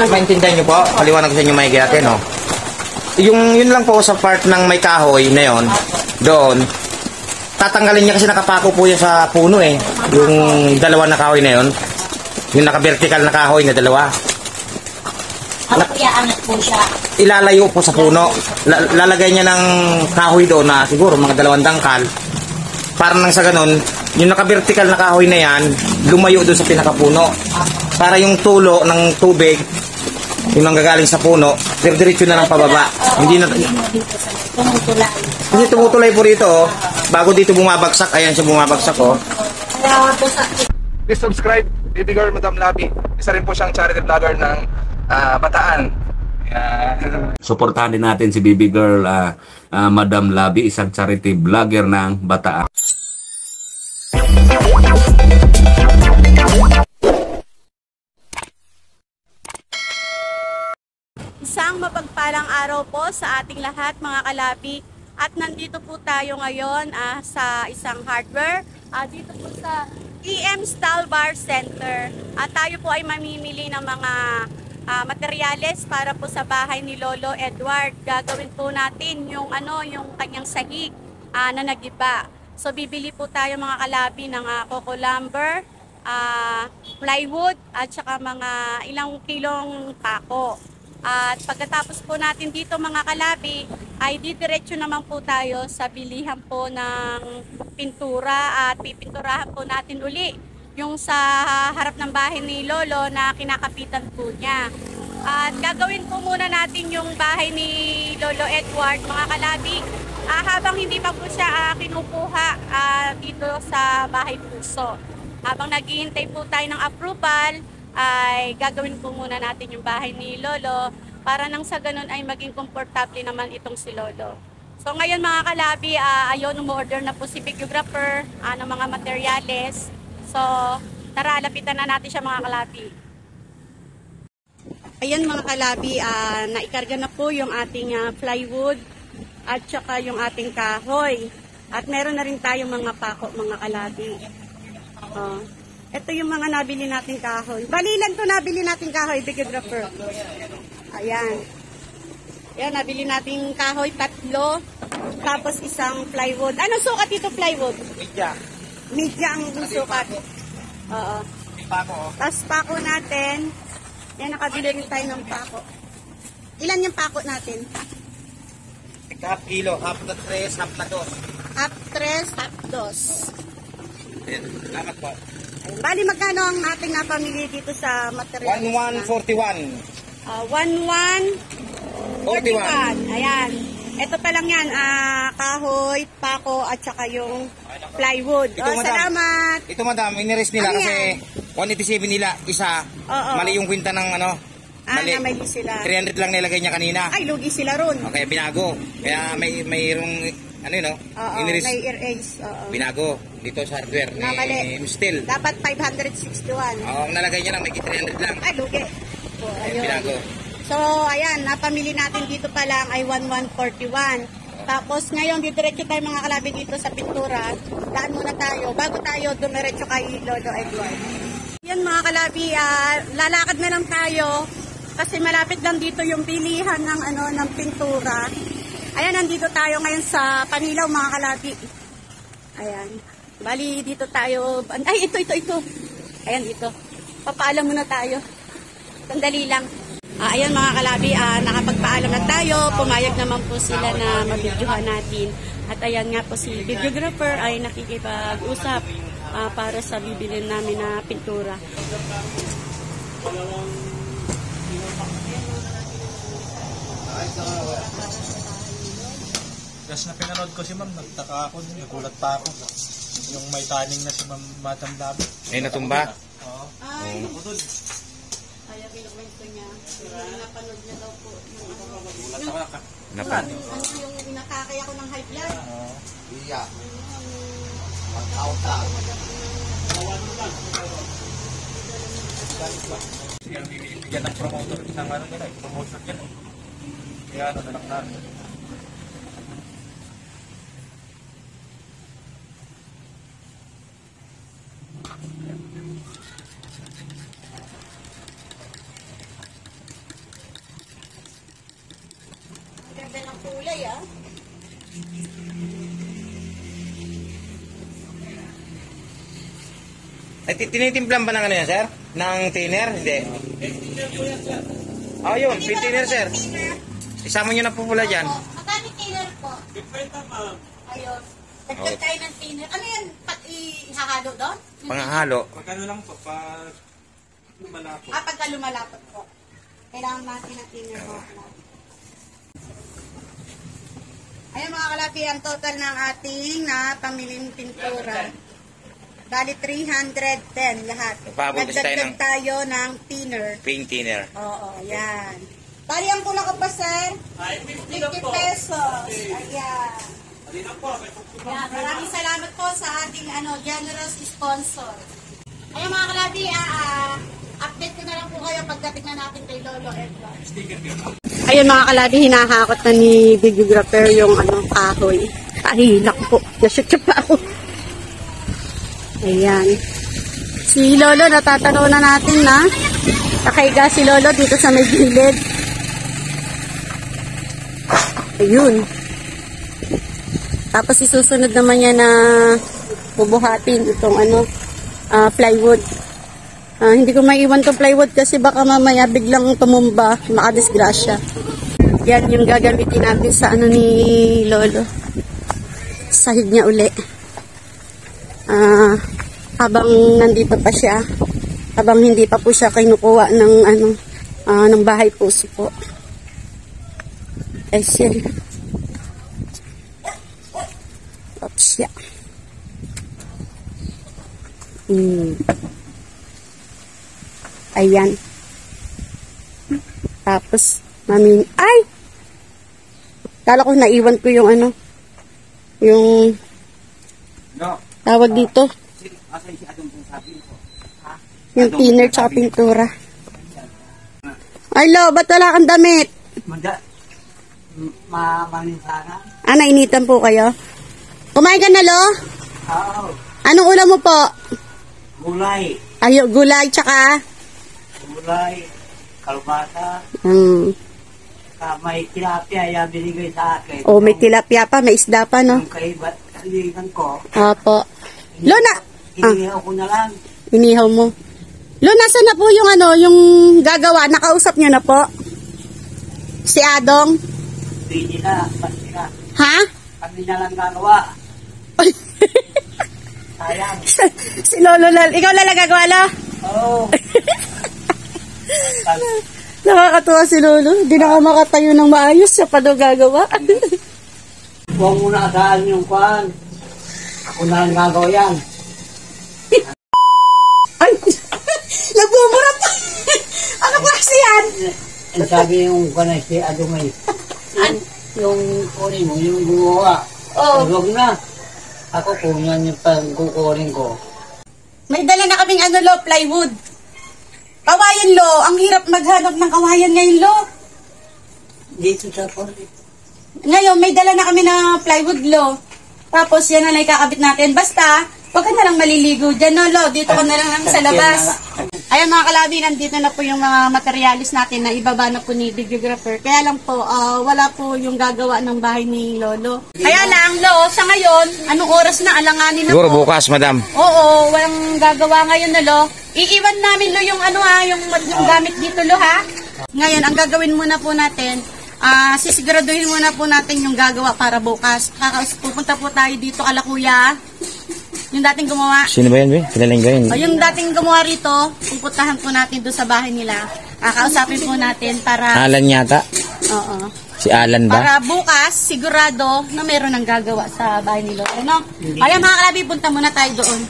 Maintindihan nyo po, paliwanag ko sa inyo may gati, no? Yun lang po sa part ng may kahoy na yon, doon, tatanggalin niya kasi nakapako po yan sa puno eh. Yung dalawa na kahoy na yon, yung naka-vertical na kahoy na dalawa. Iaangat po siya. Ilalayo po sa puno. Lalagay niya ng kahoy doon na siguro mga 2 dangkal. Para nang sa ganun, yung naka-vertical na kahoy na yan, lumayo doon sa pinakapuno. Para yung tulo ng tubig, yung nanggagaling sa puno, diretso na lang pababa. Hindi na Tumutulay. Kasi tumutulay po rito, oh. Bago dito bumabagsak, ayan siya bumabagsak, oh. Please subscribe, Baby Girl Madam Labi. Isa rin po siyang charity vlogger ng Bataan. Suportahan din natin si Baby Girl Madam Labi, isang charity vlogger ng Bataan. Isang mapagpalang araw po sa ating lahat mga kalabi, at nandito po tayo ngayon sa isang hardware dito po sa EM Style Bar Center, at tayo po ay mamimili ng mga materyales para po sa bahay ni Lolo Edward. Gagawin po natin yung kanyang sahig na nagiba. So bibili po tayo mga kalabi ng coco lumber, plywood at saka mga ilang kilong pako. At pagkatapos po natin dito mga kalabi, ay didiretso naman po tayo sa bilihan po ng pintura, at pipinturahan po natin uli yung sa harap ng bahay ni Lolo na kinakapitan po niya. At gagawin po muna natin yung bahay ni Lolo Edward mga kalabi, habang hindi pa po siya kinukuha dito sa Bahay Puso. Habang naghihintay po tayo ng approval, ay gagawin po muna natin yung bahay ni Lolo para nang sa ganun ay maging komportable naman itong si Lolo. So ngayon mga kalabi, ayun, umorder na po si videographer ng mga materyales. So tara, lapitan na natin siya mga kalabi. Ayan mga kalabi, naikarga na po yung ating plywood at saka yung ating kahoy. At meron na rin tayong mga pako mga kalabi. Ito yung mga nabili nating kahoy. Balilan to nabili nating kahoy, videographer. Ayan. Ayan, nabili nating kahoy 3. Tapos isang plywood. Anong sukat dito plywood? Media. Media ang sukat. Oo. Pako, oh. Tapos pako natin. Ayan, nakabili rin tayo ng pako. Ilan yung pako natin? Half kilo, half na 3, half na 2. Half 3, half 2. Ayan, salamat po. Bali, magkano ang ating napamili dito sa material? 1141. 1141. Ayan. Ito pa lang yan. Kahoy, pako, at saka yung plywood. Ito, madam. Salamat. Ito madam, iniris nila Ano kasi yan? 187 nila, isa. Oo. Mali yung kwinta ng mali. Namali sila. 300 lang nilagay niya kanina. Ay, lugi sila ron. Okay, binago. Kaya mayroong Oo, iniris. may erase. Oo. Binago dito sa hardware Namali. ni Steel. Dapat 561. Oo, ang nalagay niya lang may 300 lang. Ay, lugi. So, ayun. Binago. So, ayan, napamili natin dito pa lang ay 1141. Tapos ngayon, didiretso tayo mga kalabi dito sa pintura. Daan muna tayo, bago tayo dumiretso kay Lolo Edward. Yan mga kalabi, lalakad na lang tayo kasi malapit lang dito yung bilihan ng pintura. Ayan, nandito tayo ngayon sa Panilaw mga kalabi. Ayan, bali dito tayo. Ay, ito. Ayan, dito. Papaalam muna tayo. Sandali lang. Ayan mga kalabi, nakapagpaalam na tayo. Pumayag naman po sila na mabidyohan natin. At ayan nga po si videographer ay nakikipag-usap para sa bibilin namin na pintura. Kasi na pinanood ko si ma'am, nagtaka ako, nagulat pa ako. Yung may taning na si Madam Labi. Ay, natumba? Oo. Ay, Ako dun. kaya kinukwento niya. Napanood niya daw po. Napan. Yung nakakaya ko ng high blood. Oo. Iya. Siya bibigyan ng promoter ng nila, promoter yan. Kaya nanak namin. Ganda ng kulay, ah. Ay, tinitimplan ba ng ano yan, sir? Ng thinner? Hindi. Oh, yun. Thinner, sir. Isama nyo na po pula dyan. Magkano thinner po? Ayun. Dagdag tayo ng thinner. Ano yan? Ihahalo doon? Panghahalo. Magkano lang po, pag malapot. Pagka lumalapot po. Kailangan natin ng thinner po. Ayun mga kalapi, ang total ng ating na pamiling pintura. Bali 310 lahat. Papabutis tayo Nagdagdag tayo ng thinner. Pink thinner. Oo, yan. Bali ang kulang ko pa, sir, 50 pesos. Ayan. Yan, maraming salamat po sa ating generous sponsor. Ayun mga kalabi, update ko na lang po kayo pagdating na natin kay Lolo Edward. Ayun mga kalabi, hinahakot na ni videographer yung kahoy. Ahilak po. Nashoot pa ako. Ayan. Si Lolo, natatanaw na natin na. Nakahiga si Lolo dito sa may gilid. Ayun. Tapos isusunod naman niya na bubuhatin itong plywood. Hindi ko maiwan tong plywood kasi baka mamaya biglang tumumba, makadisgrasya. Yan yung gagamitin natin sa ni Lolo. Sahig niya uli. Habang nandito pa siya, habang hindi pa po siya kinukuha ng ng bahay puso po. Ay siya. Oops, yeah. Ayan. Tapos, ay! Kala ko naiwan ko yung yung tawag dito. Yung thinner tsaka pintura. Ay, Lo, ba't wala kang damit? Nainitan po kayo? Kumain ka na, Lo? Oo. Anong ulam mo po? Gulay. Ayo, gulay tsaka? Gulay, kalbasa, may tilapia yan binigay sa akin. Oh, may tilapia pa, may isda pa, no? Yung kaibigan ko. Opo. Lo, Inihaw ko na lang. Inihaw mo. Lo, nasa na po yung yung gagawa? Nakausap niyo na po? Si Adong? Pwede na, pati na. Ha? Kami na lang gagawa. Sayang. Si Lolo Lal. Ikaw lang gagawa, Lo? Oo. Nakakatuwa si Lolo. Hindi na ka makatayo ng maayos. Siya pa daw gagawa. Huwag mo na asahan yung kwan. Ako na lang gagawa yan. Ay! Nagbubura pa! Ano klase yan? Ang sabi yung kwan ay si Adumay. Yung kunin mo, yung gumawa. Oo. Huwag na. Ako kung yan yung pagkukunin ko. May dala na kaming Lo, plywood. Kawayan, Lo. Ang hirap maghanap ng kawayan ngayon, Lo. Dito sa port. Ngayon, may dala na kami na plywood, Lo. Tapos, yan na ikakabit natin. Basta, huwag ka na lang maliligo dyan, no, Lo. Dito ka na lang sa labas. Ayan, mga kalabi, nandito na po yung mga materialis natin na ibaba na po ni videographer. Kaya lang po, wala po yung gagawa ng bahay ni Lolo. Kaya lang, Lo, sa ngayon, anong oras na? Alanganin na Siguro po. bukas, madam. Oo, walang gagawa ngayon na, Lo. Iiwan namin, Lo, yung yung gamit dito, Lo, ha? Ngayon, ang gagawin muna po natin, sisiguraduhin muna po natin yung gagawa para bukas. Pupunta po tayo dito kala Kuya. Yung dating gumawa. Sino ba yan, be? Kilaling ba yun? O, yung dating gumawa rito, pupuntahan po natin doon sa bahay nila. Kakausapin po natin para... Alan yata. Oo. Si Alan ba? Para bukas, sigurado na meron ng gagawa sa bahay nila. Ano? Ayan mga kalabi, punta muna tayo doon.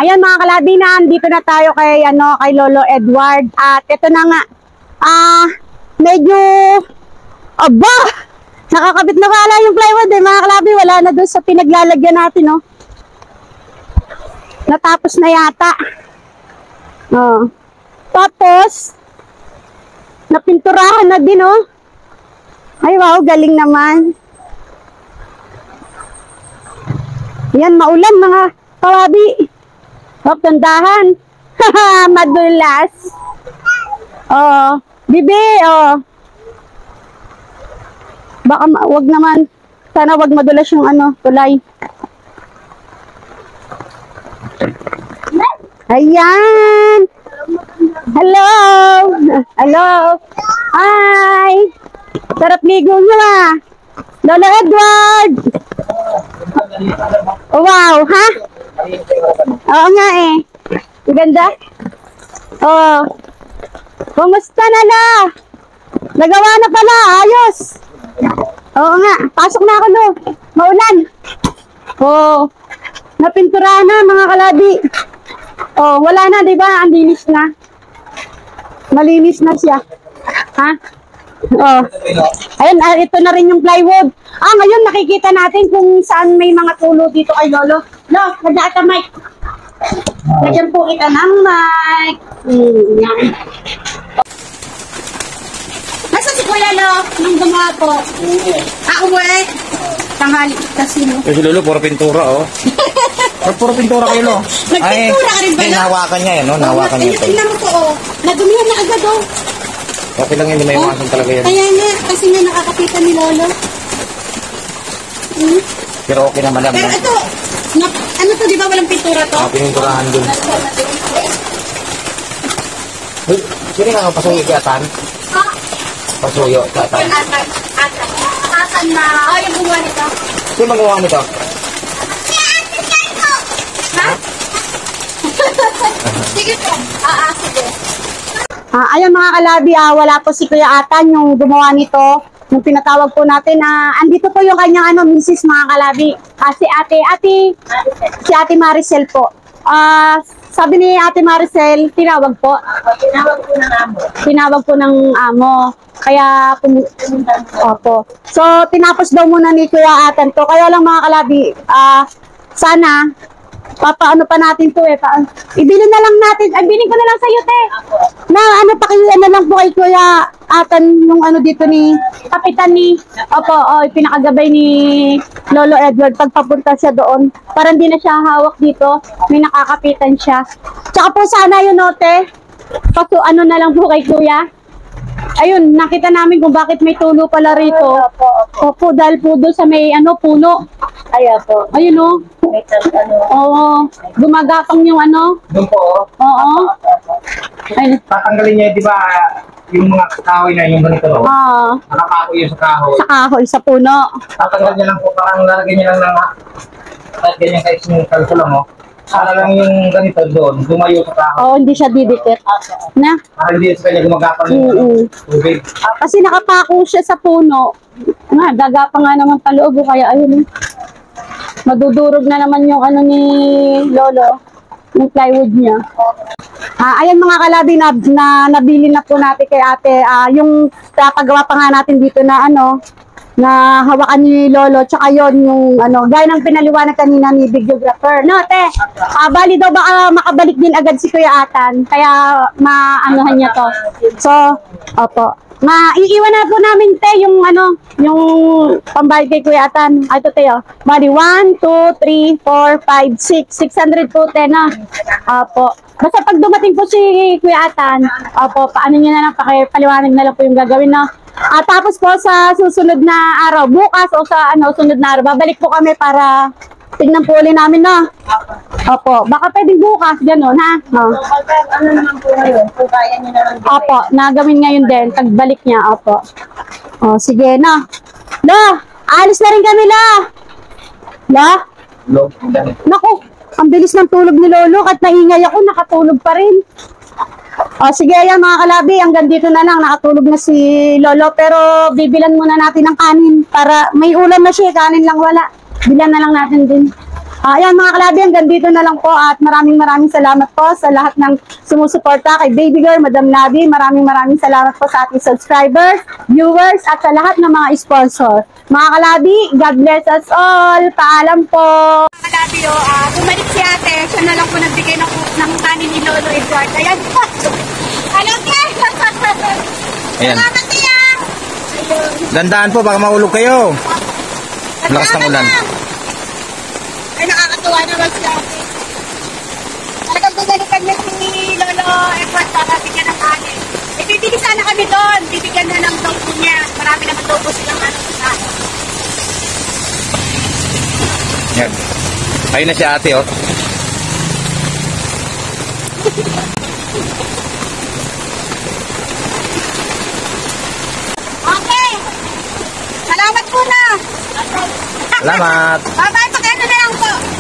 Ayan mga kalabi, nandito na tayo kay, kay Lolo Edward. At ito na nga, medyo... Aba! Nakakabit na pala yung plywood mga kalabi. Wala na doon sa pinaglalagyan natin, no? Natapos na yata. Tapos, napinturahan na din, oh. Ay, wow, galing naman. Yan, maulan, mga kawabi. Huwag tandahan. Madulas. Oh, bibi, oh. Baka wag naman. Sana wag madulas yung tulay. Ayan! Hello! Hello! Hi! Sarap ligo nyo Lolo Edward! Oh, wow, ha? Oo nga eh. Ang ganda. Oh. Kumusta na la? Nagawa na pala, ayos. Oo nga, pasok na ako no. Maulan. Oh. Napinturahan na mga kalabi. Oh, wala na, 'di ba? Ang linis na. Malinis na siya. Ha? Oh. Ayun, ito na rin yung plywood. Ngayon nakikita natin kung saan may mga tulo dito kay Lolo. Lo, lagyan ka mic. Lagyan po kita ng mic. Yan. Nasaan si Kuya Lo? Nung gumawa po. Uwi. Tanghali kasi no. Kasi Lolo, puro pintura, oh. Puro pintura kayo, Lo. Nagpintura ka rin ba? Nahawakan niya, no? Nahawakan niya ito. Tingnan mo po, oh. Nadumihan na agad, oh. Okay lang yun, may iwasan talaga yun. Kaya nga, kasi nga nakakapitan ni Lolo. Pero okay naman lang. Pero ito, ano to, di ba walang pintura to? Pininturahan dun. Uy, sino nga pasuyo kay Atan? Pasuyo kay Atan. Atan na, yung gumawa nito. Sino magawa mo ito? Ha? Sige po. Sige. Ayan mga kalabi, wala po si Kuya Atan yung gumawa nito. Yung pinatawag po natin andito po yung kanyang misis mga kalabi. Si Ate Maricel po. Sabi ni Ate Maricel, tinawag po. Tinawag po ng amo. Kaya, opo. So, tinapos daw muna ni Kuya Atan to. Kaya lang mga kalabi, sana, papaano pa natin to ibili na lang natin, bilhin ko na lang sa'yo te. Na pakiyan na lang po kay Kuya Atan yung dito ni kapitan ni, pinakagabay ni Lolo Edward pagpapunta siya doon. Para hindi na siya hawak dito, may nakakapitan siya. Tsaka po sana yun te, na lang po kay Kuya. Ayun, nakita namin kung bakit may tulo pala rito. Opo, dahil po doon sa may puno. Ayun o. Oo. Gumagapang yung Doon po, Oo. Ayun. tatanggalin niya, di ba, yung mga kahoy na yung ganito, no? Nakakahoy yun sa kahoy. Sa kahoy, sa puno. Tatanggal niya lang po, parang lalagyan niya lang ng kahit ganyan kahit yung kalso lang, no? Para lang yung ganito doon, dumayo sa kahoy. Oo, hindi siya didikit. Na? Para hindi sa kanya gumagapang yung tubig. Kasi nakapako siya sa puno. Gagapang nga naman paloob. Kaya ayun. Madudurog na naman yung ni Lolo. Yung plywood niya. Ayan mga kalabi na nabili na po natin kay ate. Yung pagawa pa nga natin dito na na hawakan ni Lolo, tsaka yon yung gaya ng pinaliwanag kanina ni videographer. No, te, bali daw baka makabalik din agad si Kuya Atan, kaya maanuhan niya to. So, opo. Iiwan na po namin, te, yung yung pambayad kay Kuya Atan. Ito, te, bali 1, 2, 3, 4, 5, 6, 600 po, te, na. Opo. Basta pag dumating po si Kuya Atan, opo, paano niya na lang, pakipaliwanag na lang po yung gagawin, no? Tapos po sa susunod na araw, bukas o sa sunod na araw, babalik po kami para tignan po ulit namin, no? Opo, baka pwedeng bukas, gano'n, ha? No. Ano naman po ngayon? Kung kaya niyo na lang gawin. Opo, nagawin ngayon din, tagbalik niya, opo. O, sige, no? Lo, alis na rin kami, Lo! Lo? Naku, ang bilis ng tulog ni Lolo, kahit naingay ako, nakatulog pa rin. O, sige, ayan mga kalabi, hanggang dito na lang, nakatulog na si Lolo, pero bibilan muna natin ng kanin, para may ulam na siya, kanin lang wala. Bilan na lang natin din. Ayan mga kalabi, hanggang dito na lang po, at maraming salamat po sa lahat ng sumusuporta kay Baby Girl, Madam Labi. Maraming salamat po sa ating subscribers, viewers, at sa lahat ng mga sponsor. Mga kalabi, God bless us all. Paalam po. Mga kalabi, bumalik si ate. Siya na lang po nagbigay ng kanin ni Lolo Edward. Ayan. Ano, te? Ayan. Salamat, tiya. Dandaan po, baka mahulog kayo. Lakas ng ulan. Ay, nakakatuwa naman si ate. Talagang bumalikan niya si Lolo Edward para bigyan ng kanin. Bibili sana kami doon. Bibigyan na ng dog niya. Marami naman daw po silang sa Yan. Ayun na si ate, oh. Okay. Salamat po na. Salamat. Bye-bye. Pag-ano na lang po.